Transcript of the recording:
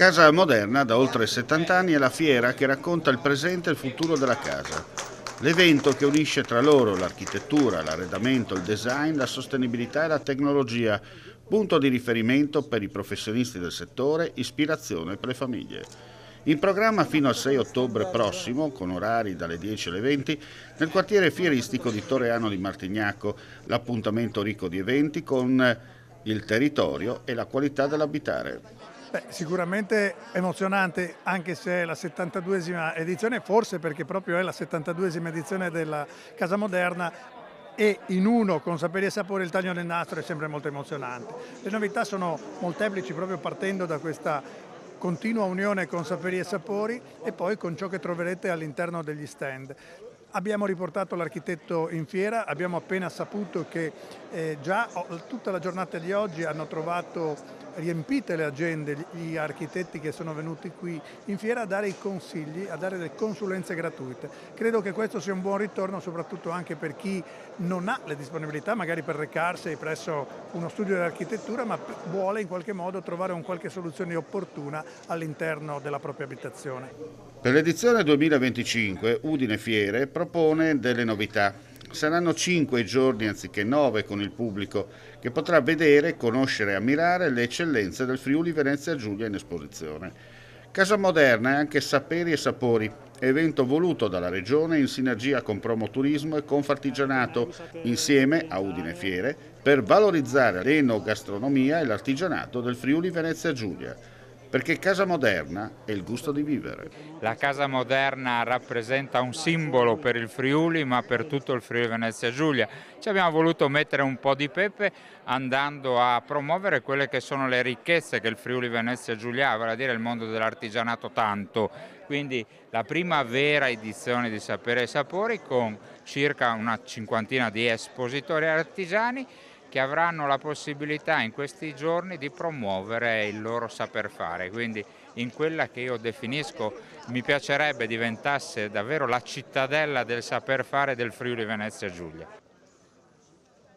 Casa Moderna da oltre 70 anni è la fiera che racconta il presente e il futuro della casa. L'evento che unisce tra loro l'architettura, l'arredamento, il design, la sostenibilità e la tecnologia, punto di riferimento per i professionisti del settore, ispirazione per le famiglie. In programma fino al 6 ottobre prossimo, con orari dalle 10 alle 20, nel quartiere fieristico di Torreano di Martignacco, l'appuntamento ricco di eventi con il territorio e la qualità dell'abitare. Sicuramente emozionante, anche se è la 72esima edizione, forse perché proprio è la 72esima edizione della Casa Moderna, e in uno con saperi e sapori il taglio del nastro è sempre molto emozionante. Le novità sono molteplici, proprio partendo da questa continua unione con saperi e sapori e poi con ciò che troverete all'interno degli stand. Abbiamo riportato l'architetto in fiera, abbiamo appena saputo che già tutta la giornata di oggi hanno trovato riempite le agende gli architetti che sono venuti qui in fiera a dare i consigli, a dare le consulenze gratuite. Credo che questo sia un buon ritorno, soprattutto anche per chi non ha le disponibilità magari per recarsi presso uno studio di architettura, ma vuole in qualche modo trovare un qualche soluzione opportuna all'interno della propria abitazione. Per l'edizione 2025 Udine Fiere propone delle novità. Saranno 5 i giorni anziché 9 con il pubblico, che potrà vedere, conoscere e ammirare le eccellenze del Friuli Venezia Giulia in esposizione. Casa Moderna è anche Saperi e Sapori, evento voluto dalla Regione in sinergia con Promoturismo e Confartigianato, insieme a Udine Fiere, per valorizzare l'enogastronomia e l'artigianato del Friuli Venezia Giulia. Perché Casa Moderna è il gusto di vivere. La Casa Moderna rappresenta un simbolo per il Friuli, ma per tutto il Friuli Venezia Giulia. Ci abbiamo voluto mettere un po' di pepe andando a promuovere quelle che sono le ricchezze che il Friuli Venezia Giulia ha, vale a dire il mondo dell'artigianato tanto. Quindi la prima vera edizione di Sapere e Sapori con circa una cinquantina di espositori artigiani che avranno la possibilità in questi giorni di promuovere il loro saper fare, quindi in quella che io definisco, mi piacerebbe diventasse davvero la cittadella del saper fare del Friuli Venezia Giulia.